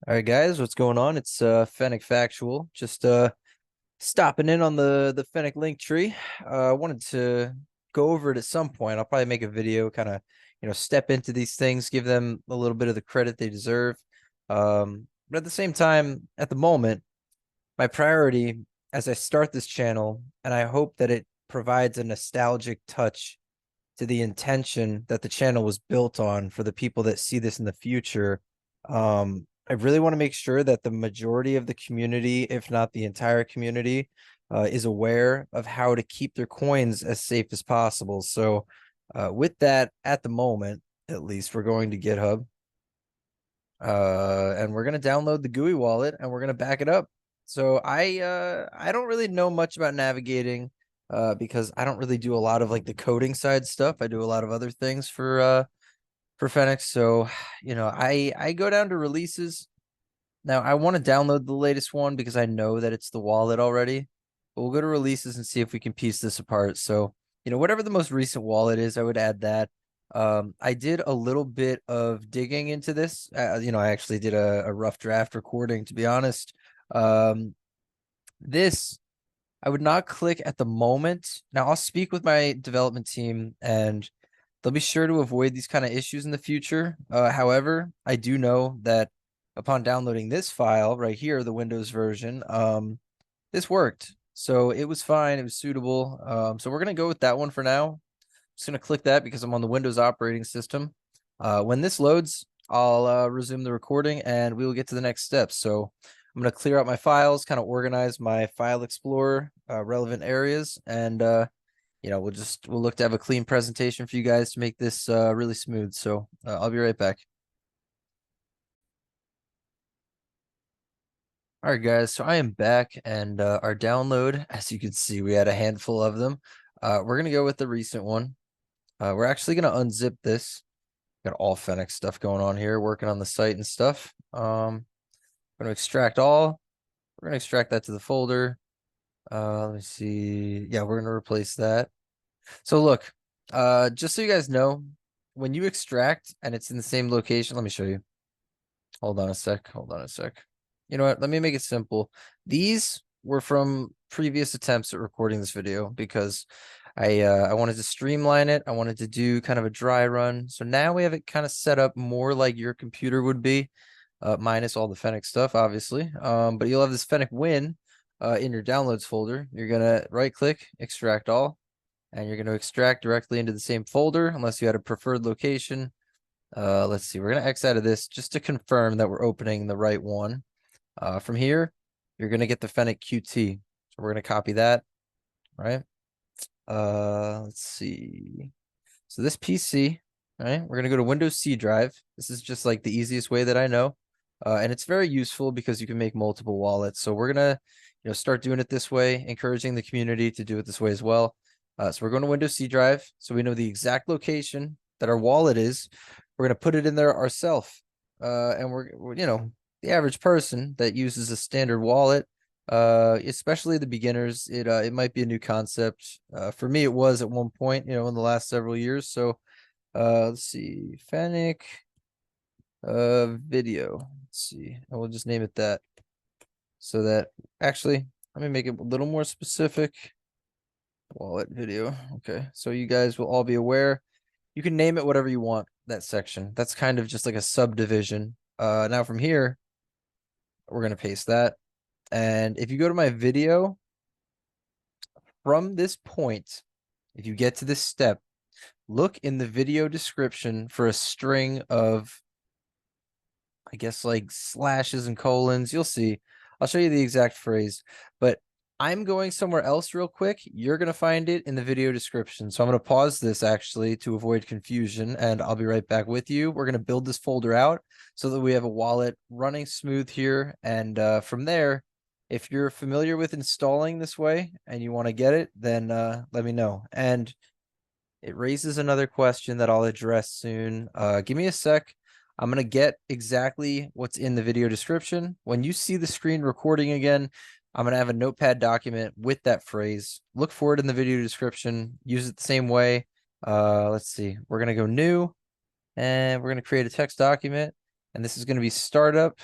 All right, guys, what's going on? It's Fennec Factual. Just stopping in on the Fennec link tree. Wanted to go over it at some point. I'll probably make a video, kind of, step into these things, give them a little bit of the credit they deserve. But at the same time, at the moment, my priority as I start this channel, and I hope that it provides a nostalgic touch to the intention that the channel was built on for the people that see this in the future. I really want to make sure that the majority of the community, if not the entire community, is aware of how to keep their coins as safe as possible. So with that, at the moment, at least, we're going to GitHub. And we're going to download the GUI wallet and we're going to back it up. So I don't really know much about navigating because I don't really do a lot of like the coding side stuff. I do a lot of other things for Fennec. So, I go down to releases. Now I want to download the latest one because I know that it's the wallet already. But we'll go to releases and see if we can piece this apart. So, whatever the most recent wallet is, I would add that. I did a little bit of digging into this. I actually did a rough draft recording, to be honest. This I would not click at the moment. Now I'll speak with my development team and they'll be sure to avoid these kind of issues in the future. However, I do know that upon downloading this file right here, the Windows version, this worked. So it was fine. It was suitable. So we're going to go with that one for now. Just going to click that because I'm on the Windows operating system. When this loads, I'll resume the recording and we will get to the next steps. So I'm going to clear out my files, kind of organize my file explorer, relevant areas, and we'll look to have a clean presentation for you guys to make this really smooth. So I'll be right back. All right, guys, so I am back and our download, as you can see, we had a handful of them. We're going to go with the recent one. We're actually going to unzip this. Got all Fennec stuff going on here, working on the site and stuff. I'm going to extract all. We're going to extract that to the folder. Let me see. Yeah, we're going to replace that. So look, just so you guys know, when you extract and it's in the same location, let me show you. Hold on a sec. You know what? Let me make it simple. These were from previous attempts at recording this video because I wanted to streamline it. I wanted to do kind of a dry run. So now we have it kind of set up more like your computer would be, minus all the Fennec stuff, obviously. But you'll have this Fennec win in your downloads folder. You're gonna right click, extract all, and you're going to extract directly into the same folder unless you had a preferred location. Let's see, we're going to X out of this just to confirm that we're opening the right one. From here, you're going to get the fennec-qt. So we're going to copy that, right? Let's see. So this PC, right? We're going to go to Windows C drive. This is just like the easiest way that I know. And it's very useful because you can make multiple wallets. So we're going to, start doing it this way, encouraging the community to do it this way as well. So we're going to Windows C drive. So we know the exact location that our wallet is. We're going to put it in there ourselves. And we're, the average person that uses a standard wallet, especially the beginners, it might be a new concept. For me, it was at one point, in the last several years. So let's see, Fennec video. Let's see, and we'll just name it that. So that actually, let me make it a little more specific. Wallet video. Okay, so you guys will all be aware. You can name it whatever you want, that section. That's kind of just like a subdivision. Now from here, we're going to paste that. And if you go to my video, from this point, if you get to this step, look in the video description for a string of, I guess, like slashes and colons. You'll see. I'll show you the exact phrase, but I'm going somewhere else real quick. You're going to find it in the video description. So I'm going to pause this actually to avoid confusion, and I'll be right back with you. We're going to build this folder out so that we have a wallet running smooth here. And from there, if you're familiar with installing this way and you want to get it, then let me know. And it raises another question that I'll address soon. Give me a sec. I'm going to get exactly what's in the video description. When you see the screen recording again, I'm going to have a notepad document with that phrase. Look for it in the video description. Use it the same way. Let's see. We're going to go new, and we're going to create a text document. And this is going to be startup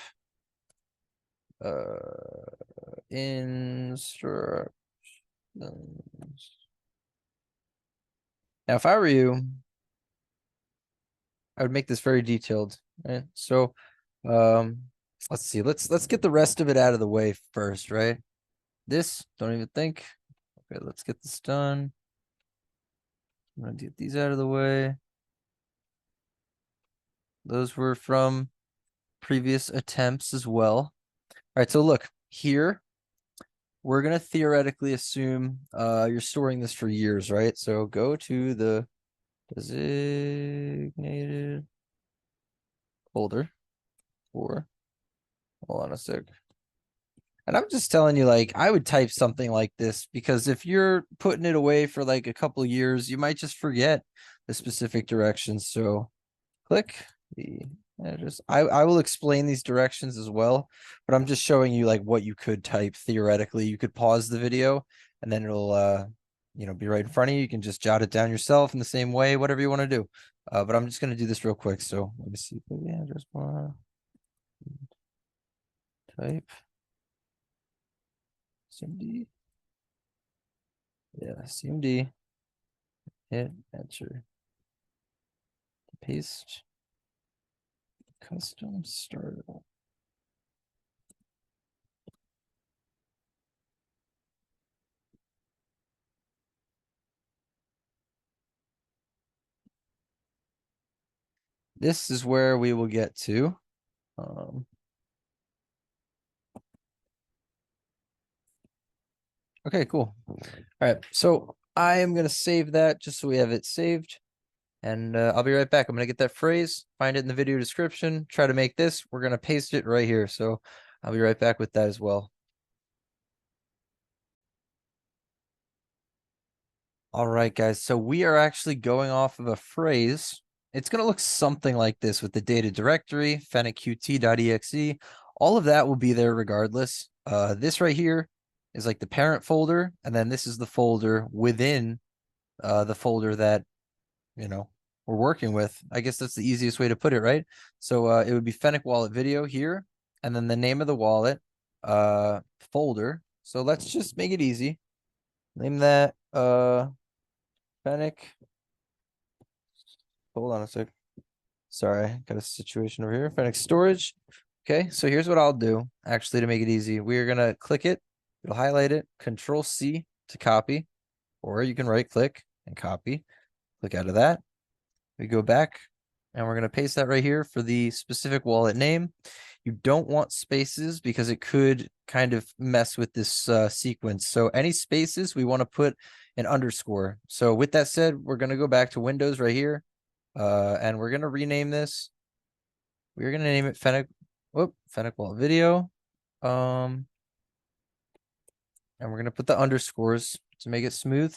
Instructions. Now, if I were you, I would make this very detailed, right? So, let's see. Let's get the rest of it out of the way first, right? This, don't even think. Okay, let's get this done. I'm gonna get these out of the way. Those were from previous attempts as well. All right, so look here. We're gonna theoretically assume you're storing this for years, right? So go to the designated folder for, hold on a sec. And I'm just telling you, like, I would type something like this because if you're putting it away for like a couple years, you might just forget the specific directions. So click the address. I will explain these directions as well, but I'm just showing you like what you could type theoretically. You could pause the video and then it'll be right in front of you. You can just jot it down yourself in the same way, whatever you want to do. But I'm just gonna do this real quick. So let me see the address bar. Type CMD. Yeah, CMD. Hit enter. Paste. Custom starter. This is where we will get to. Okay, cool. All right, so I am going to save that just so we have it saved. And I'll be right back. I'm going to get that phrase, find it in the video description, try to make this. We're going to paste it right here. So I'll be right back with that as well. All right, guys. So we are actually going off of a phrase. It's going to look something like this with the data directory, fennec-qt.exe. All of that will be there regardless. This right here is like the parent folder, and then this is the folder within the folder that we're working with. I guess that's the easiest way to put it, right? So it would be Fennec wallet video here, and then the name of the wallet folder. So let's just make it easy. Name that Fennec. Hold on a sec. Sorry, got a situation over here. Fennec storage. Okay, so here's what I'll do actually to make it easy. We're gonna click it, it'll highlight it, Control C to copy, or you can right click and copy. Click out of that. We go back and we're going to paste that right here for the specific wallet name. You don't want spaces because it could kind of mess with this sequence. So any spaces, we want to put an underscore. So with that said, we're going to go back to Windows right here, and we're going to rename this. We're going to name it Fennec wallet video. And we're going to put the underscores to make it smooth.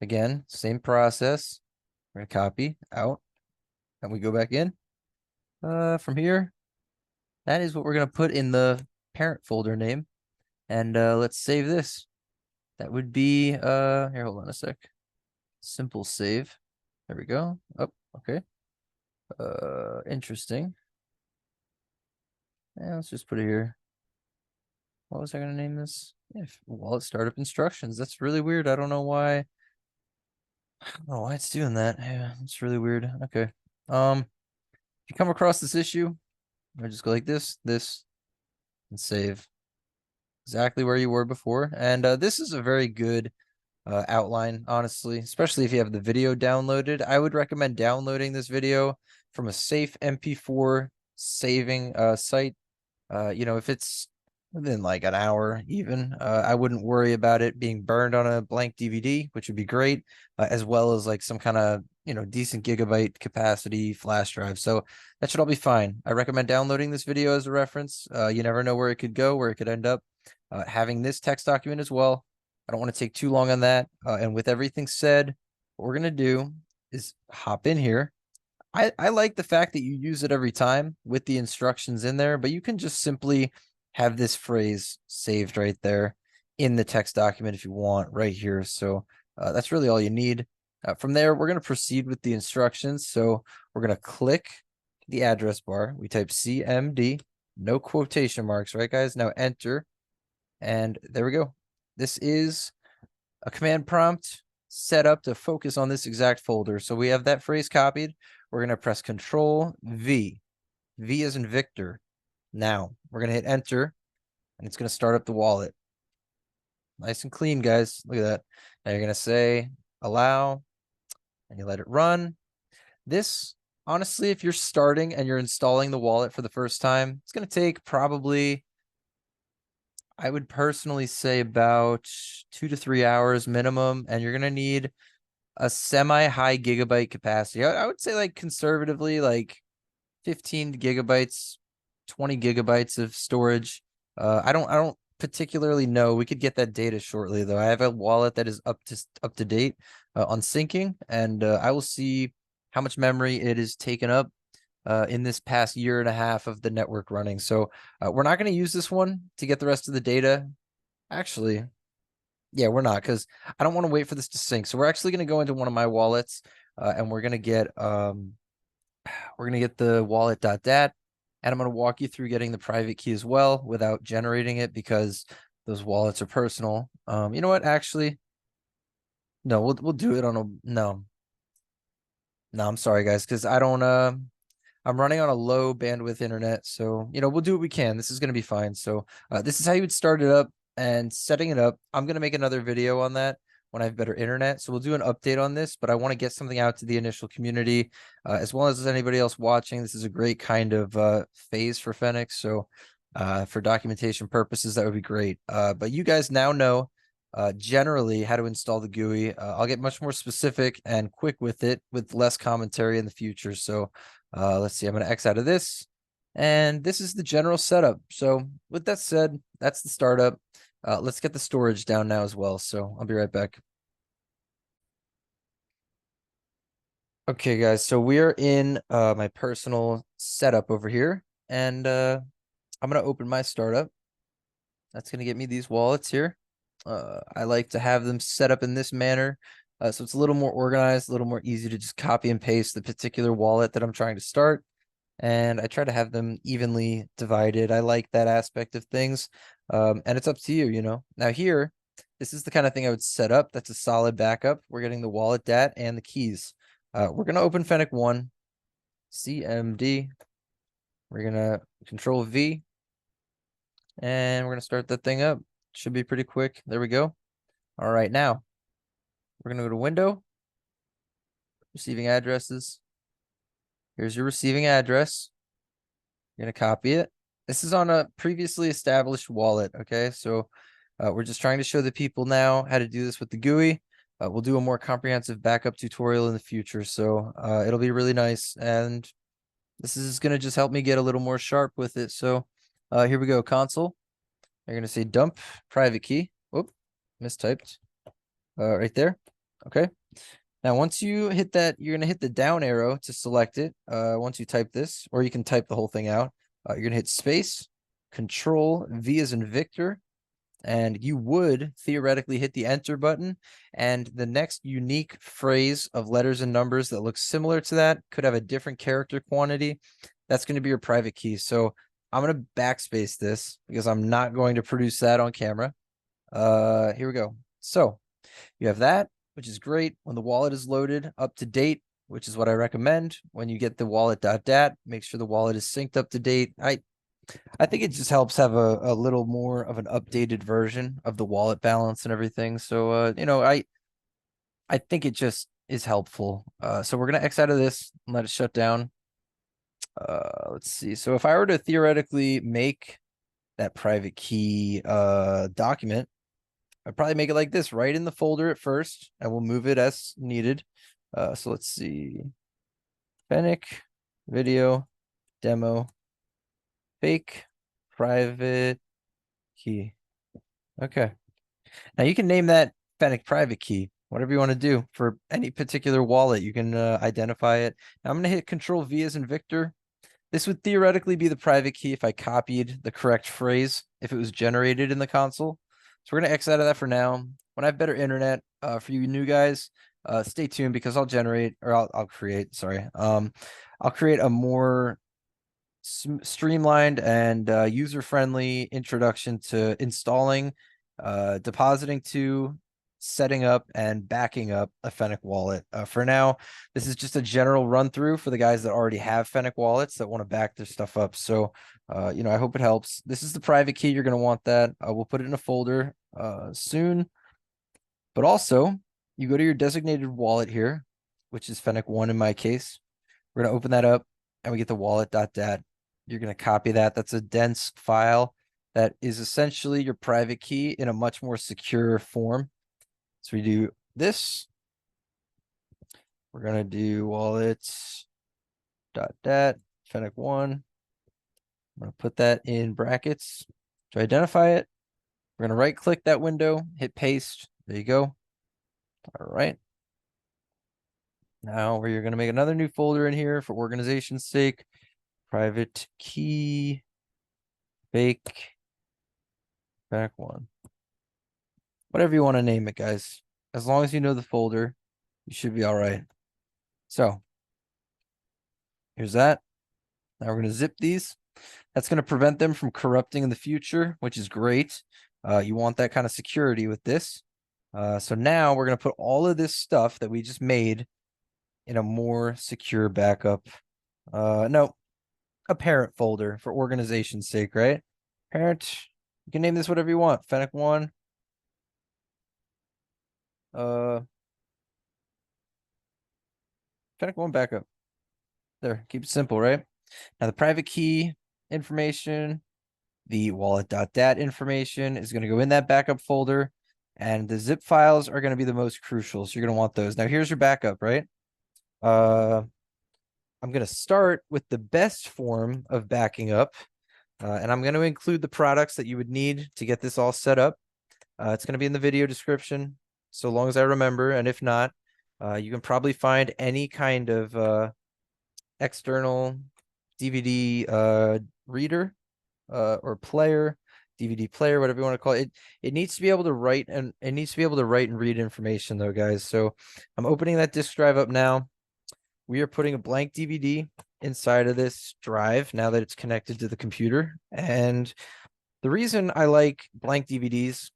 Again, same process. We're going to copy out. And we go back in from here. That is what we're going to put in the parent folder name. And let's save this. That would be here, hold on a sec. Simple save. There we go. Oh, okay. Interesting. Yeah, let's just put it here. What was I going to name this? Wallet startup instructions. That's really weird. I don't know why. I don't know why it's doing that. Yeah, it's really weird. Okay. If you come across this issue, I just go like this, and save exactly where you were before. And this is a very good outline, honestly, especially if you have the video downloaded. I would recommend downloading this video from a safe MP4 saving site. If it's within like an hour even, I wouldn't worry about it being burned on a blank DVD, which would be great, as well as like some kind of decent gigabyte capacity flash drive. So that should all be fine. I recommend downloading this video as a reference. You never know where it could go, where it could end up. Having this text document as well. I don't want to take too long on that. And with everything said, what we're gonna do is hop in here. I like the fact that you use it every time with the instructions in there, but you can just simply have this phrase saved right there in the text document if you want right here. So that's really all you need. From there, we're going to proceed with the instructions. So we're going to click the address bar. We type CMD. No quotation marks, right, guys? Now enter, and there we go. This is a command prompt set up to focus on this exact folder. So we have that phrase copied. We're going to press Control V. V as in Victor. Now we're going to hit enter, and it's going to start up the wallet. Nice and clean, guys. Look at that. Now you're going to say allow, and you let it run. This, honestly, if you're starting and you're installing the wallet for the first time, it's going to take probably, I would personally say, about 2 to 3 hours minimum, and you're going to need a semi-high gigabyte capacity. I would say, like, conservatively, like 15 gigabytes, 20 gigabytes of storage. I don't particularly know. We could get that data shortly, though. I have a wallet that is up to date on syncing, and I will see how much memory it is taken up in this past year and a half of the network running. So we're not going to use this one to get the rest of the data. Actually, yeah, we're not, because I don't want to wait for this to sync. So we're actually going to go into one of my wallets, and we're going to get the wallet.dat, and I'm going to walk you through getting the private key as well without generating it, because those wallets are personal. You know what? Actually, no, we'll do it on a no. I'm sorry, guys, because I don't I'm running on a low bandwidth internet, so we'll do what we can. This is going to be fine. So this is how you would start it up and setting it up. I'm going to make another video on that when I have better internet, so we'll do an update on this, but I want to get something out to the initial community as well as anybody else watching. This is a great kind of phase for Fennec, so for documentation purposes, that would be great. But you guys now know generally how to install the GUI. I'll get much more specific and quick with it, with less commentary in the future. So let's see, I'm going to X out of this, and this is the general setup. So with that said, that's the startup. Let's get the storage down now as well. So I'll be right back. Okay, guys, so we are in my personal setup over here, and I'm going to open my startup. That's going to get me these wallets here. I like to have them set up in this manner. So it's a little more organized, a little more easy to just copy and paste the particular wallet that I'm trying to start. And I try to have them evenly divided. I like that aspect of things. And it's up to you, Now here, this is the kind of thing I would set up. That's a solid backup. We're getting the wallet dat and the keys. We're going to open FNNC1, CMD. We're going to Control V, and we're going to start that thing up. Should be pretty quick. There we go. All right, now we're going to go to Window, Receiving Addresses. Here's your receiving address. You're going to copy it. This is on a previously established wallet, okay? So we're just trying to show the people now how to do this with the GUI. We'll do a more comprehensive backup tutorial in the future, so it'll be really nice. And this is going to just help me get a little more sharp with it. So here we go, console. You're going to say dump private key. Whoop, mistyped. Right there. Okay. Now, once you hit that, you're going to hit the down arrow to select it. Once you type this, or you can type the whole thing out. You're going to hit space, Control V as in Victor, and you would theoretically hit the enter button. And the next unique phrase of letters and numbers that looks similar to that could have a different character quantity. That's going to be your private key. So I'm going to backspace this because I'm not going to produce that on camera. Here we go. So you have that, which is great. When the wallet is loaded up to date, which is what I recommend, when you get the wallet.dat, make sure the wallet is synced up to date. I think it just helps have a little more of an updated version of the wallet balance and everything. So, I think it just is helpful. So we're going to X out of this and let it shut down. Let's see. So if I were to theoretically make that private key document, I'd probably make it like this, right in the folder at first, and we'll move it as needed. So let's see. Fennec video demo fake private key. Okay. Now you can name that Fennec private key, whatever you want to do for any particular wallet. You can identify it. Now I'm going to hit Control V as in Victor. This would theoretically be the private key if I copied the correct phrase, if it was generated in the console. So we're going to X out of that for now. When I have better internet, for you new guys, stay tuned, because I'll create a more streamlined and user-friendly introduction to installing, depositing to, setting up, and backing up a Fennec wallet. For now, this is just a general run through for the guys that already have Fennec wallets that want to back their stuff up. So, I hope it helps. This is the private key. You're going to want that. We'll put it in a folder soon. But also, you go to your designated wallet here, which is FNNC1 in my case. We're going to open that up and we get the wallet.dat. You're going to copy that. That's a dense file that is essentially your private key in a much more secure form. So we do this. We're going to do wallet.dat, FNNC1. I'm going to put that in brackets to identify it. We're going to right click that window, hit paste. There you go. All right. Now we're going to make another new folder in here for organization's sake. Private key, fake, FNNC1. Whatever you want to name it, guys. As long as you know the folder, you should be all right. So here's that. Now we're going to zip these. That's going to prevent them from corrupting in the future, which is great. You want that kind of security with this. So now we're going to put all of this stuff that we just made in a more secure backup. No, a parent folder for organization's sake, right? Parent, you can name this whatever you want. FNNC1. FNNC1 backup. There, keep it simple, right? Now the private key information, the wallet.dat information is going to go in that backup folder, and the zip files are going to be the most crucial. So you're going to want those. Now here's your backup, right? I'm going to start with the best form of backing up, and I'm going to include the products that you would need to get this all set up. It's going to be in the video description, so long as I remember, and if not, you can probably find any kind of external DVD reader or player, DVD player, whatever you want to call it. It needs to be able to write, and it needs to be able to write and read information though, guys. So I'm opening that disk drive up now. We are putting a blank DVD inside of this drive now that it's connected to the computer. And the reason I like blank DVDs,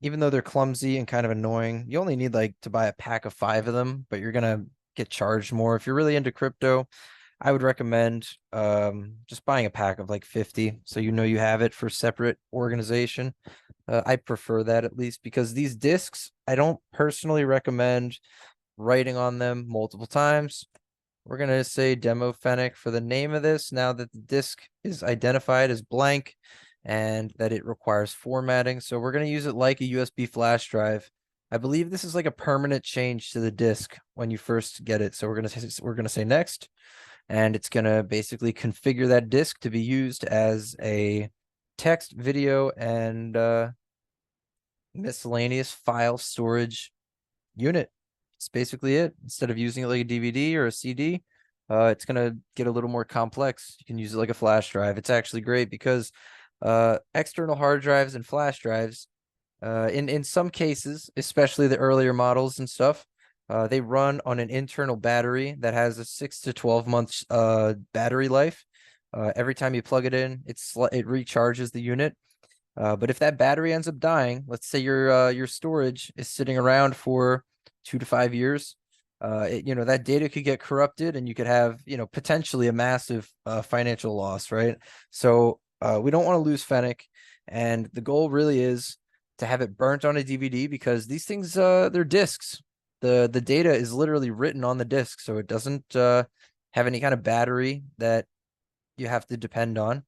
even though they're clumsy and kind of annoying, you only need like to buy a pack of 5 of them, but you're gonna get charged more. If you're really into crypto, I would recommend just buying a pack of like 50, so you know you have it for separate organization. I prefer that, at least, because these discs, I don't personally recommend writing on them multiple times. We're going to say demo Fennec for the name of this, now that the disk is identified as blank and that it requires formatting. So we're going to use it like a USB flash drive. I believe this is like a permanent change to the disk when you first get it. So we're going to say next, and it's going to basically configure that disk to be used as a text, video, and miscellaneous file storage unit. It's basically it. Instead of using it like a DVD or a CD, it's going to get a little more complex. You can use it like a flash drive. It's actually great because external hard drives and flash drives, in some cases, especially the earlier models and stuff, they run on an internal battery that has a 6 to 12 months battery life. Every time you plug it in, it recharges the unit. But if that battery ends up dying, let's say your storage is sitting around for 2 to 5 years, that data could get corrupted, and you could have, potentially a massive financial loss, right? So we don't want to lose Fennec, and the goal really is to have it burnt on a DVD, because these things, they're discs. The data is literally written on the disc, so it doesn't have any kind of battery that you have to depend on.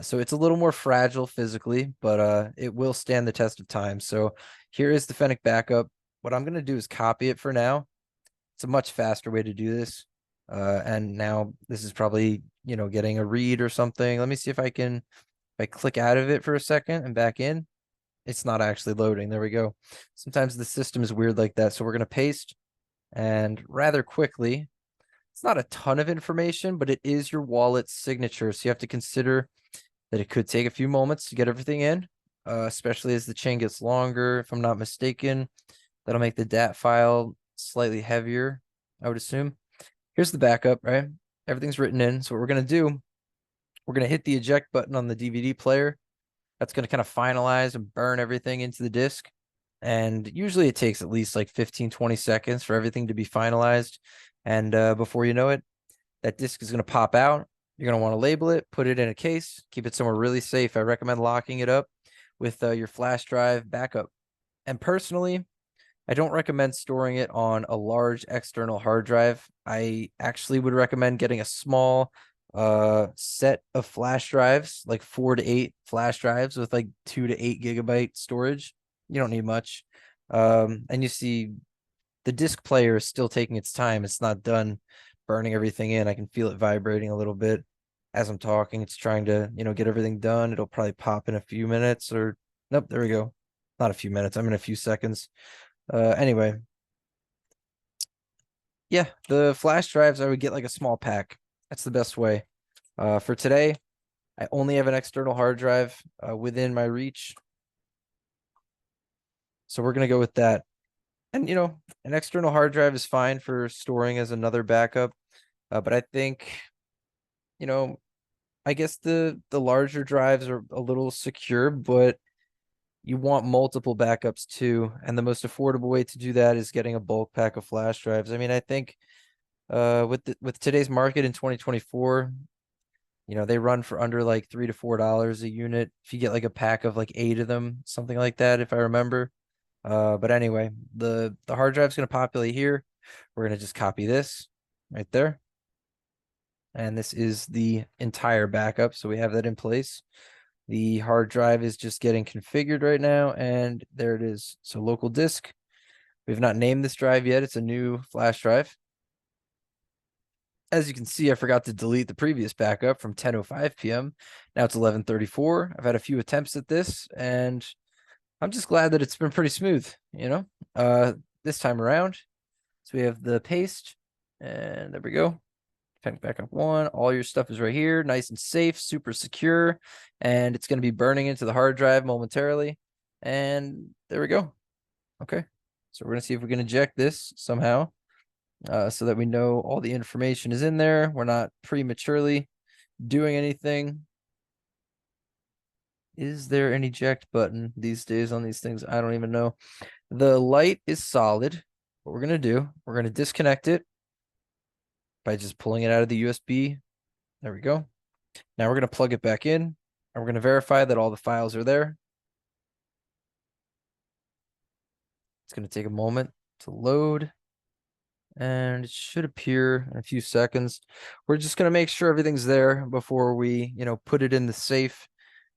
So it's a little more fragile physically, but it will stand the test of time. So here is the Fennec backup. What I'm going to do is copy it for now. It's a much faster way to do this. And now this is probably, getting a read or something. Let me see if I click out of it for a second and back in. It's not actually loading. There we go. Sometimes the system is weird like that. So we're going to paste, and rather quickly, it's not a ton of information, but it is your wallet's signature. So you have to consider that it could take a few moments to get everything in, especially as the chain gets longer. If I'm not mistaken, that'll make the DAT file slightly heavier, I would assume. Here's the backup, right? Everything's written in. So what we're going to do We're going to hit the eject button on the DVD player. That's going to kind of finalize and burn everything into the disk. And usually it takes at least like 15-20 seconds for everything to be finalized. And before you know it, that disk is going to pop out. You're going to want to label it, put it in a case, keep it somewhere really safe. I recommend locking it up with your flash drive backup. And personally, I don't recommend storing it on a large external hard drive. I actually would recommend getting a small set of flash drives, like 4 to 8 flash drives with like 2 to 8 gigabyte storage. You don't need much. And you see the disc player is still taking its time. It's not done burning everything in. I can feel it vibrating a little bit as I'm talking. It's trying to, get everything done. It'll probably pop in a few minutes, or nope, there we go. Not a few minutes. I'm in a few seconds. Anyway. Yeah, the flash drives, I would get like a small pack. That's the best way. For today, I only have an external hard drive within my reach. So we're going to go with that. And, an external hard drive is fine for storing as another backup. But I think, I guess the larger drives are a little secure, but you want multiple backups too. And the most affordable way to do that is getting a bulk pack of flash drives. I mean, I think with today's market in 2024, they run for under like $3 to $4 a unit. If you get like a pack of like 8 of them, something like that, if I remember. But anyway, the hard drive's going to populate here. We're going to just copy this right there. And this is the entire backup. So we have that in place. The hard drive is just getting configured right now. And there it is. So local disk. We've not named this drive yet. It's a new flash drive. As you can see, I forgot to delete the previous backup from 10:05 p.m. Now it's 11:34. I've had a few attempts at this, and I'm just glad that it's been pretty smooth, this time around. So we have the paste, and there we go. Fennec backup 1. All your stuff is right here, nice and safe, super secure, and it's going to be burning into the hard drive momentarily. And there we go. Okay, so we're going to see if we can eject this somehow. So that we know all the information is in there. We're not prematurely doing anything. Is there an eject button these days on these things? I don't even know. The light is solid. What we're going to do, we're going to disconnect it by just pulling it out of the USB. There we go. Now we're going to plug it back in, and we're going to verify that all the files are there. It's going to take a moment to load, and it should appear in a few seconds. We're just going to make sure everything's there before we, put it in the safe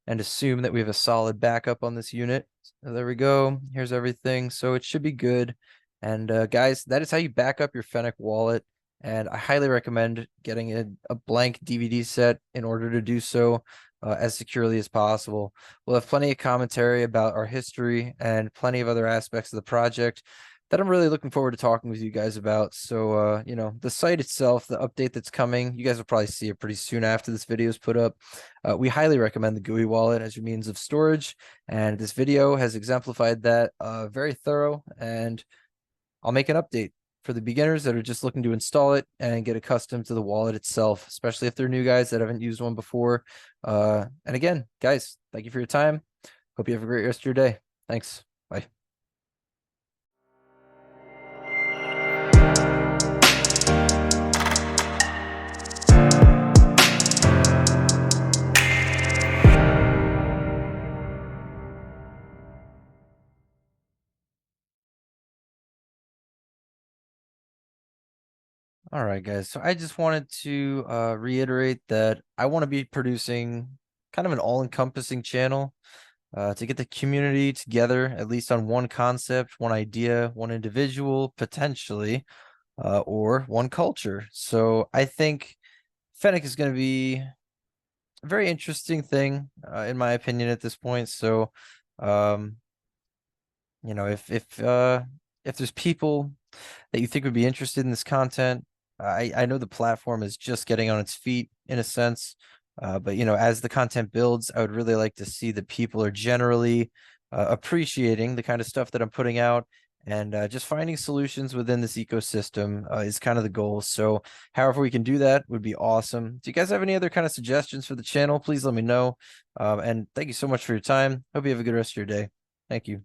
and assume that we have a solid backup on this unit. So there we go. Here's everything. So it should be good. And guys, that is how you back up your Fennec wallet. And I highly recommend getting a blank DVD set in order to do so as securely as possible. We'll have plenty of commentary about our history and plenty of other aspects of the project that I'm really looking forward to talking with you guys about. So, the site itself, the update that's coming, you guys will probably see it pretty soon after this video is put up. We highly recommend the GUI wallet as your means of storage. And this video has exemplified that very thorough. And I'll make an update for the beginners that are just looking to install it and get accustomed to the wallet itself, especially if they're new guys that haven't used one before. And again, guys, thank you for your time. Hope you have a great rest of your day. Thanks. Bye. All right, guys. So I just wanted to reiterate that I want to be producing kind of an all-encompassing channel to get the community together, at least on one concept, one idea, one individual, potentially, or one culture. So I think Fennec is going to be a very interesting thing, in my opinion, at this point. So, if there's people that you think would be interested in this content, I know the platform is just getting on its feet in a sense, but as the content builds, I would really like to see that people are generally appreciating the kind of stuff that I'm putting out, And just finding solutions within this ecosystem is kind of the goal. So however we can do that would be awesome. Do you guys have any other kind of suggestions for the channel? Please let me know. And thank you so much for your time. Hope you have a good rest of your day. Thank you.